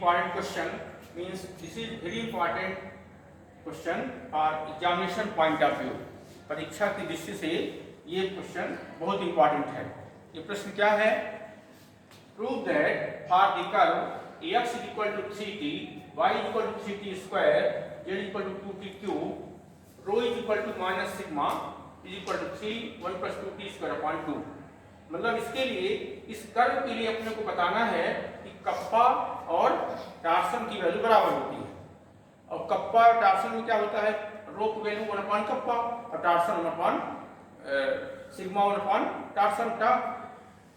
important question, means this is very important question for examination point of view. परीक्षा की दृष्टि से ये क्वेश्चन बहुत इंपॉर्टेंट है। ये प्रश्न क्या है? Prove that for the curve x is equal to 3t, y is equal to 3t square, z is equal to 2t cube, rho is equal to minus sigma is equal to 3 1 plus 2t square upon 2। मतलब इसके लिए, इस curve के लिए अपने को बताना है कि कप्पा और टार्सन की वैल्यू बराबर होती है। और कप्पा और टार्सन में क्या होता है? रो की वैल्यू 1 कप्पा और टार्सन 1 सिग्मा 1 टार्सन का।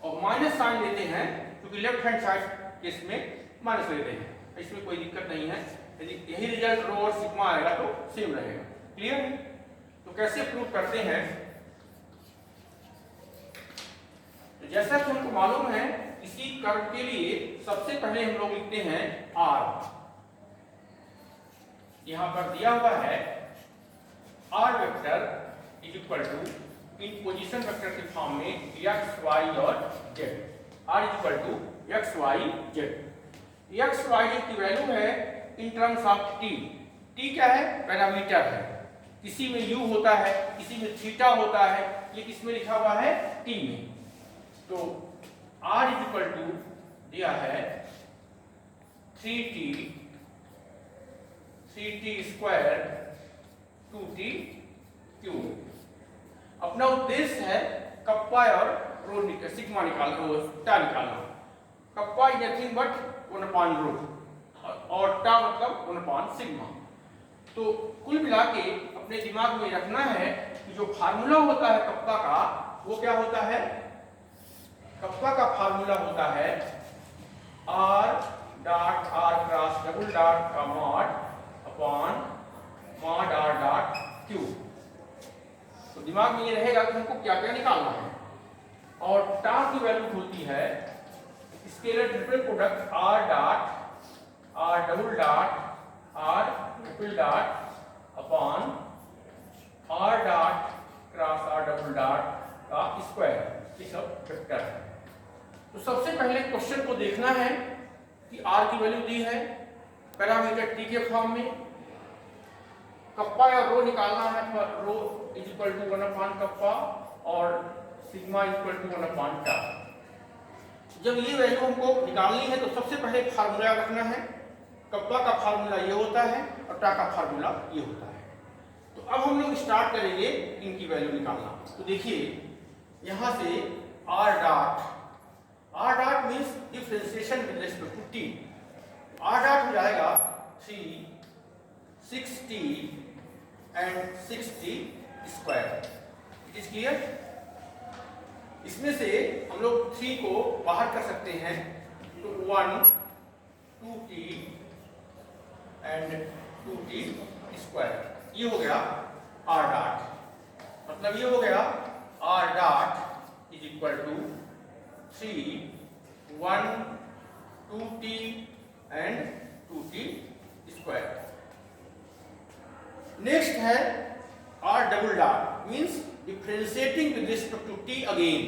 और माइनस साइन लेते हैं क्योंकि लेफ्ट हैंड साइड केस में माइनस लेते हैं, इसमें कोई दिक्कत नहीं है। यदि यही रिजल्ट रो और सिग्मा आएगा तो सेम रहेगा। क्लियर? तो कैसे प्रूव करते हैं? तो जैसा कि हमको मालूम है, इसी कर्व के लिए सबसे पहले हम लोग लिखते हैं r। यहां पर दिया हुआ है r vector is equal to, in position vector के फॉर्म में x y और z। r is equal to x y z। x y z की वैल्यू है in terms of t। t क्या है? पैरामीटर है। किसी में u होता है, किसी में थीटा होता है, ये किसमें लिखा हुआ है? t में। तो r इज इक्वल टू दिया है 3t स्क्वायर 2t क्यूब। अपना उद्देश्य है कप्पा और रो सिग्मा निकालना। कप्पा इज नथिंग बट 1 रो और टा मतलब 1 सिग्मा। तो कुल मिला के अपने दिमाग में रखना है कि जो फार्मूला होता है कप्पा का, वो क्या होता है? कप्पा का फार्मूला होता है r dot r cross double dot का mod upon mod r dot cube. तो दिमाग में ये रहेगा कि हमको क्या क्या निकालना है। और टा की वैल्यू होती है scalar triple product r dot r double dot r triple dot upon r dot cross r double dot का स्क्वायर। ये सब वेक्टर है। तो सबसे पहले क्वेश्चन को देखना है कि r की वैल्यू दी है पैरामीटर t के फॉर्म में। कप्पा या रो निकालना है, तो रो इज इक्वल टू 1 कप्पा और सिग्मा इज इक्वल टू 1 टा। जब ये वैल्यू हमको निकालनी है तो सबसे पहले फार्मूला रखना है। कप्पा का फार्मूला ये होता है और टा का फार्मूला ये होता है। तो अब हम लोग स्टार्ट करेंगे इनकी वैल्यू निकालना। तो देखिए यहां से r dot means differentiation with respect to t। r dot हो जाएगा 3 6t and 6t square. It is clear? इसमें से हम लोग 3 को बाहर कर सकते हैं, तो 1 2t एंड 2t स्क्वायर। ये हो गया r डॉट। मतलब ये हो गया r dot is equal to 3 1 2t and 2t square. Next है r double dot means differentiating with respect to t again.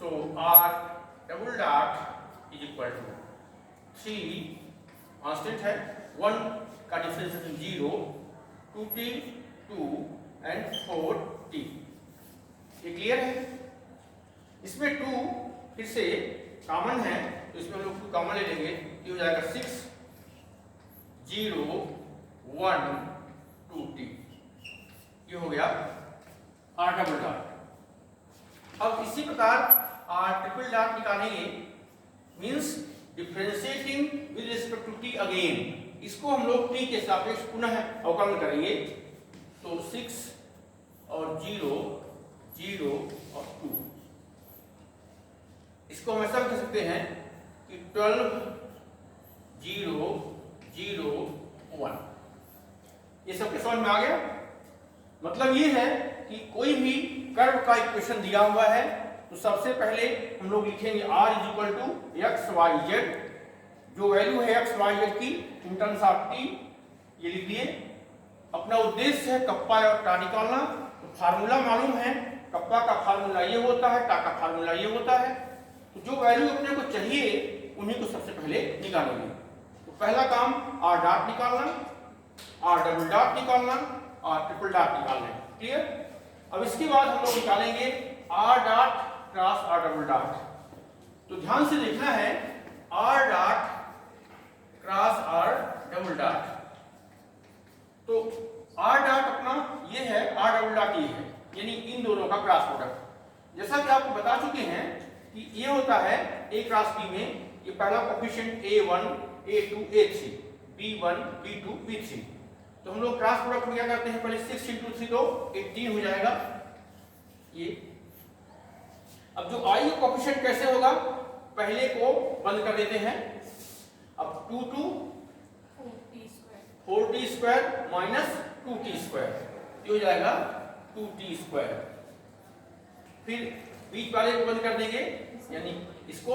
So r double dot is equal to 3 constant है, 1 का डिफरेंशिएशन 0, 2t 2 एंड 4t। ये clear है? इसमें 2 फिर से common है, तो इसमें हम लोग 2 कॉमन ले लेंगे। ये हो जाएगा 6 0 1 2t। ये हो गया r डबल डॉट। अब इसी प्रकार r ट्रिपल डॉट निकालेंगे, means differentiating with respect to t again. इसको हम लोग t के सापेक्ष पुनः अवकलन करेंगे। तो 6 और 0 0 और 2। इसको हम ऐसा कह सकते हैं कि 12 0 0 1। ये सबके समझ में आ गया? मतलब ये है कि कोई भी कर्व का इक्वेशन दिया हुआ है तो सबसे पहले हम लोग लिखेंगे r is equal to x y z. जो वैल्यू है एक्स वाई जेड की इन टर्म्स ऑफ t, ये लिख दिए। अपना उद्देश्य है कप्पा और टा निकालना। तो फार्मूला मालूम है, कप्पा का फार्मूला ये होता है, टा का फार्मूला ये होता है। तो जो वैल्यू अपने को चाहिए उन्हीं को सबसे पहले निकालेंगे। तो पहला काम आर डॉट निकालना, आर डबल डॉट निकालना और ट्रिपल डॉट निकालना है। क्लियर? अब इसके बाद हम लोग निकालेंगे r dot cross r double dot. तो ध्यान से देखना है r dot cross r double dot. तो आर डॉट अपना ये है, आर डबल डॉट ये है, यानी इन दोनों का क्रॉस प्रोडक्ट। जैसा कि आपको बता चुके हैं कि ये होता है ए क्रॉस बी में, ये पहला coefficient A1 A2 A3 B1 B2 B3। तो हम लोग क्रॉस प्रोडक्ट में क्या करते हैं, पहले 6 × 3 तो 18 हो जाएगा ये। अब जो आई का कोएफिशिएंट कैसे होगा, पहले को बंद कर देते हैं। अब 2 2 4t² माइनस 2t², ये हो जाएगा 2t²। फिर बीच वाले को बंद कर देंगे, यानी इसको,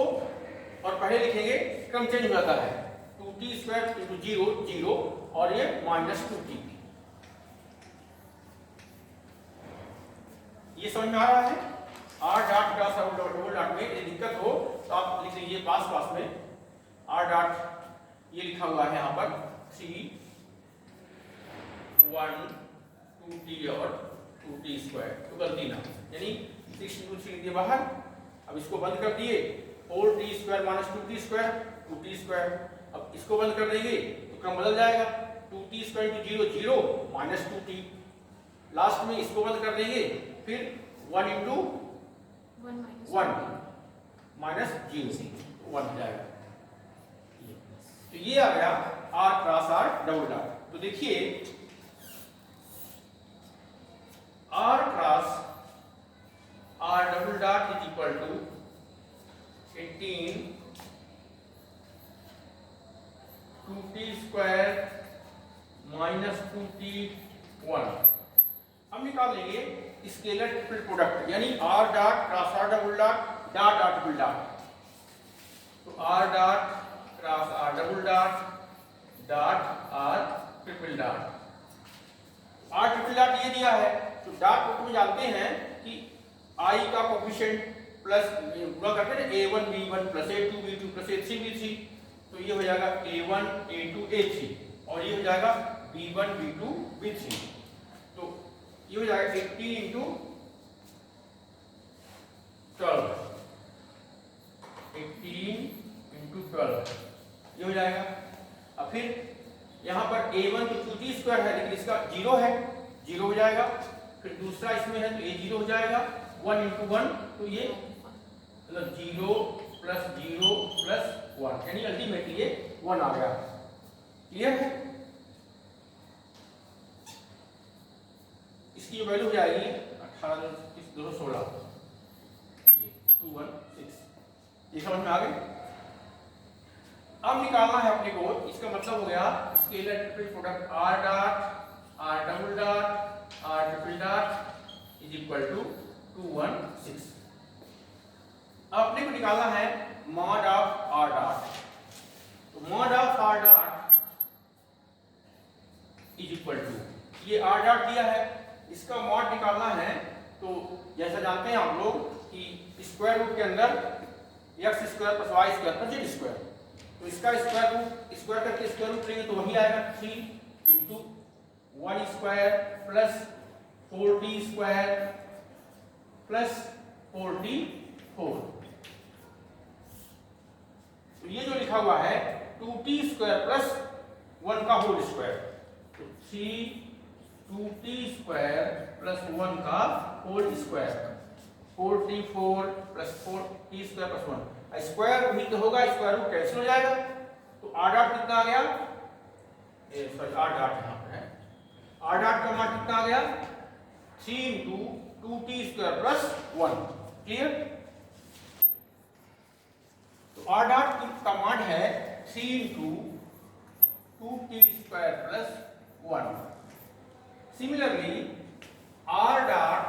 और पहले लिखेंगे, क्रम चेंज हो जाता है, 2t² × 0 0 और ये माइनस 2t। ये समझ में आ रहा है? R dot cross r double dot में यदि दिक्कत हो तो आप लिख लीजिए पास में आर डॉट ये लिखा हुआ है यहाँ पर 3 1 2t और 2t², तो गलती ना, यानी 6 × 3 दिए बाहर। अब इसको बंद कर दिए, 4t² माइनस 2t²। अब इसको बंद कर देंगे तो क्रम बदल जाएगा, 2t² × 0 0 माइनस 2t। लास्ट में इसको बंद कर देंगे, फिर 1 × 1 माइनस 0 1 हो जाएगा। तो ये आ गया r cross r double dot. तो देखिए r cross r double dot is equal to 18 2t² minus 2t1। हम निकाल लेंगे स्केलर ट्रिपल प्रोडक्ट, यानी r dot cross r double dot dot dot triple dot. तो r dot cross r double dot dot r triple dot. R triple dot ये दिया है, तो dot को जानते हैं कि आई का कोएफिशिएंट प्लस गुणा करते हैं A1 B1 plus A2 B2 plus A3 B3। तो ये हो जाएगा A1 A2 A3 और ये हो जाएगा B1 B2 B3। तो ये हो जाएगा 18 × 12, 18 × 12 ये हो जाएगा। अब फिर यहाँ पर A1 तो 2t² है, लेकिन इसका 0 है, 0 हो जाएगा। फिर दूसरा इसमें है तो ये 0 हो जाएगा, 1 × 1 तो ये मतलब 0 + 0 + 1, यानी अल्टीमेटली ये 1 आ गया। क्लियर है? इसकी वैल्यू हो जाएगी 18 216, ये 216। ये समझ में आ गई? अब निकालना है अपने को, इसका मतलब हो गया scalar triple product r dot r double dot r triple dot is equal to 216। अब अपने को निकालना है मॉड ऑफ आर डॉट। तो mod of r dot is equal to, ये आर डॉट दिया है, इसका मॉड निकालना है। तो जैसा जानते हैं आप लोग कि स्क्वायर रूट के अंदर x² + y² + z²। तो इसका स्क्वायर करके स्क्वायर रूट लेंगे तो वही आएगा 3 × 1² प्लस 4t² प्लस 4t4। तो ये जो लिखा हुआ है 2t² प्लस 1 का होल स्क्वायर, तो 3 2t² प्लस 1 का whole square, 4t4 plus 4t² plus 1। Square वही तो होगा, स्क्वायर रूट कैंसिल हो जाएगा। तो आर डॉट कितना आ गया, सॉरी आर डॉट यहाँ पे है, आर डॉट का मान कितना आ गया 3 × 2t² प्लस 1। क्लियर? तो आर डॉट का मान है 3 × 2t² plus 1। Similarly r dot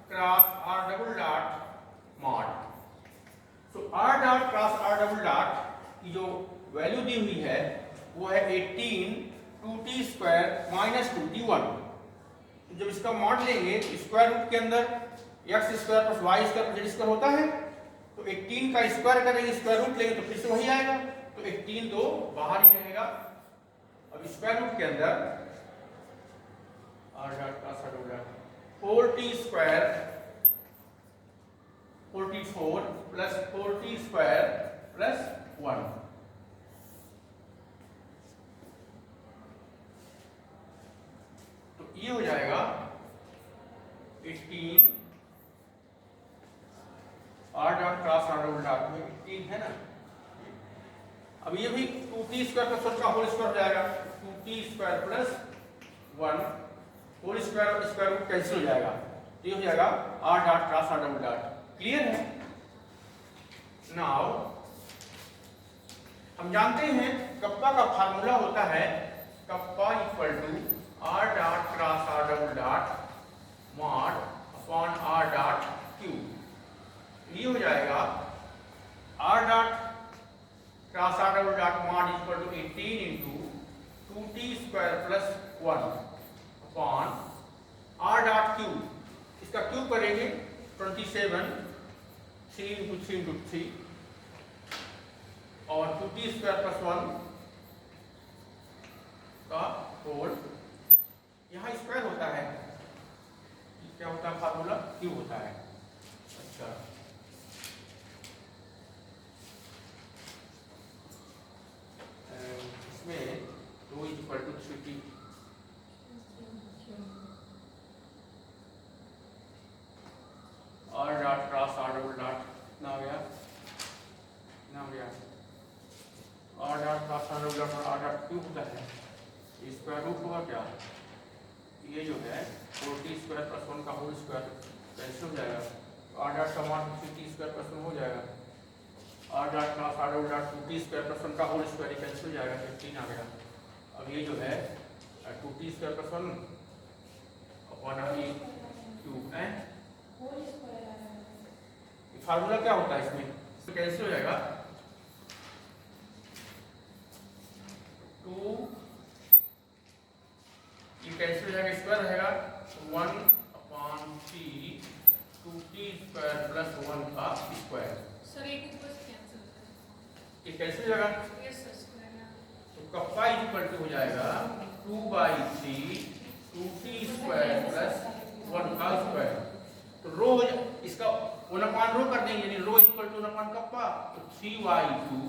cross r double dot mod. तो r dot cross r double dot की जो वैल्यू दी हुई है वो है 18 2t² माइनस 2t1। तो जब इसका मॉड लेंगे तो स्क्वायर रूट के अंदर x² + y² + z² होता है। तो 18 का स्क्वायर करेंगे, स्क्वायर रूट लेंगे तो फिर से वही आएगा, तो 18 तो बाहर ही रहेगा। अब स्क्वायर रूट के अंदर r डॉट का सा होगा 4t square 44 plus 4t square plus 1। तो ये हो जाएगा 18 r dot cross r double dot में 18 है ना। अब ये भी 2t स्क्वायर प्लस 1 का होल स्क्वायर हो जाएगा, 2t square plus 1 whole square square root cancel हो जाएगा, तो ये हो जाएगा r dot cross r double dot. Clear है? नाउ हम जानते हैं कप्पा का फार्मूला होता है kappa equal to r dot cross r double dot mod upon r dot cube. ये हो जाएगा r dot cross r double dot mod equal to 18 into 2t square plus 1 upon r dot cube. इसका cube करेंगे 27 3 into 3 into 3 और 2t square plus 1 का whole. यहाँ square होता है, क्या होता है फार्मूला? क्यूब होता है। अच्छा, इसमें 2 equal to 3t r dot cross r double dot कितना हो गया, कितना हो गया r dot cross r double dot r dot cube होता है, स्क्वायर रूट होगा क्या, ये जो है 4t स्क्वायर प्लस 1 का होल स्क्वायर कैंसिल हो जाएगा, r डॉट का मान 3t स्क्वायर प्लस 1 हो जाएगा, r dot cross r double dot 2t square plus 1 का होल स्क्वायर कैंसिल हो जाएगा, 15 आ गया। अब ये जो है 2t square plus 1 upon r cube है, फार्मूला क्या होता है इसमें, तो कैंसिल हो जाएगा 2, ये कैंसिल हो जाएगा, स्क्वायर रहेगा 1 अपॉन 3 2t स्क्वायर प्लस 1 का स्क्वायर। सर एक ऊपर से कैंसिल होता है, ये कैंसिल हो जाएगा, यस सर स्क्वायर। तो कप्पा इक्वल टू हो जाएगा 2/3 2t स्क्वायर प्लस 1 का स्क्वायर। तो रो इसका 1/रो कर देंगे, यानी रो इक्वल टू 1/, कप्पा तो 3/2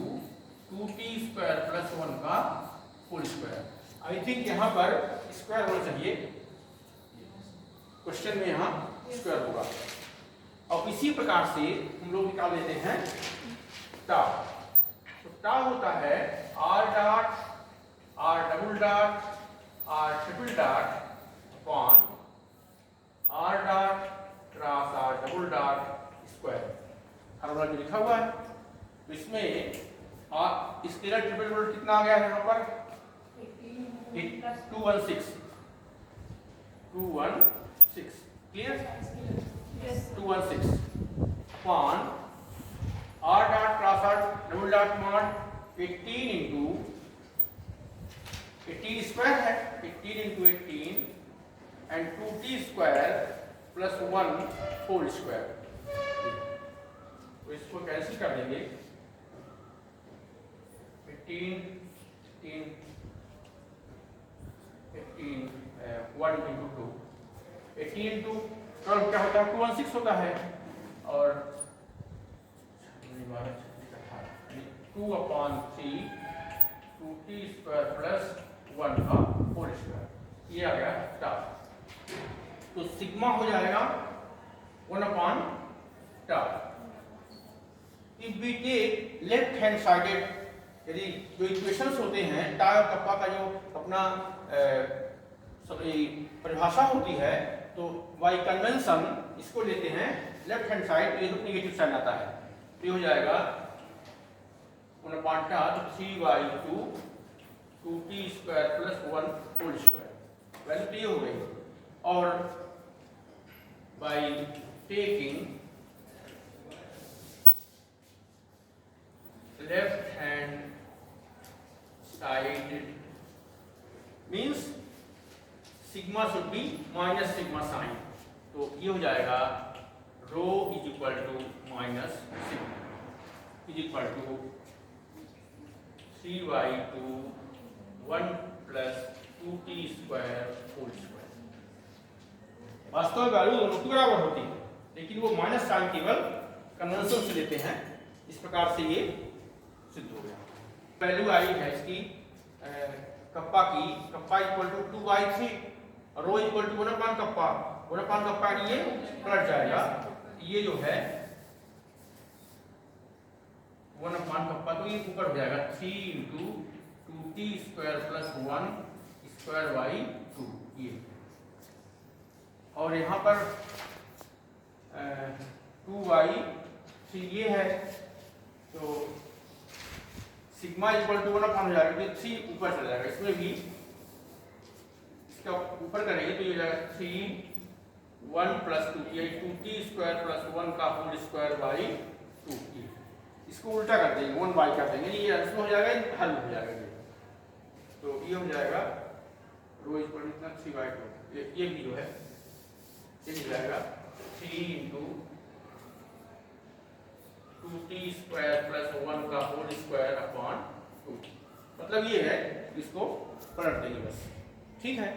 2t स्क्वायर प्लस 1 का होल स्क्वायर। आई थिंक यहाँ पर स्क्वायर होना चाहिए, क्वेश्चन में यहाँ स्क्वायर होगा। और इसी प्रकार से हम लोग निकाल लेते हैं टाउ। तो टाउ होता है r dot r double dot r triple dot upon r dot cross r double dot square. Formula जो लिखा हुआ है, तो इसमें स्केलर ट्रिपल डबल कितना आ गया है यहाँ पर 216 clear, 216 upon r dot cross r double dot mod 18 into 18 square है, 18 into 18 and 2t square plus 1 whole square. तो इसको कैंसिल कर देंगे, 18 1 इंटू 2 18 इंटू 12 क्या होता है 216 होता है, और 2/3 2t स्क्वायर प्लस 1 का होल स्क्वायर। ये आ गया टाउ। तो सिग्मा हो जाएगा 1/टाउ। If we take left hand sided, यदि जो इक्वेशंस होते हैं टाउ और कप्पा का जो अपना परिभाषा होती है, तो बाई कन्वेंशन इसको लेते हैं लेफ्ट हैंड साइड, ये नेगेटिव साइन आता है, तो ये हो जाएगा 1/टाउ 3/2 2t square plus 1 whole square. Value तो ये हो गई, और by taking left hand side means sigma should be minus sigma sign, तो ये हो जाएगा rho is equal to minus sigma is equal to 3y2 1 plus 2t square whole square. वास्तव में वैल्यू दोनों की बराबर होती है, लेकिन वो माइनस साइन केवल कन्वेंशन से लेते हैं। इस प्रकार से ये सिद्ध हो गया। वैल्यू आई है इसकी कप्पा की, कप्पा इक्वल टू 2/3 और रो इक्वल टू 1/कप्पा, 1/कप्पा ये पलट जाएगा। ये जो है 1/कप्पा तो ये ऊपर हो जाएगा 3 × 2t square plus 1 square by 2 ये। और यहाँ पर 2/3 ये है, तो सिग्मा इक्वल टू 1 हो जाएगा, तो 3 ऊपर चला जाएगा। इसमें भी इसका ऊपर करेंगे तो ये हो जाएगा 3 1 प्लस 2 ये 2t स्क्वायर प्लस 1 का होल स्क्वायर बाई 2 ये। इसको उल्टा कर देंगे 1 कर देंगे, ये इसमें हो जाएगा हल हो जाएगा ये। तो ये हो जाएगा रो इक्वल टू इतना 3/2 ये भी जो है ये हो जाएगा 3 × 2t स्क्वायर प्लस 1 का होल स्क्वायर अपॉन 2। मतलब ये है, इसको पलट देंगे बस, ठीक है।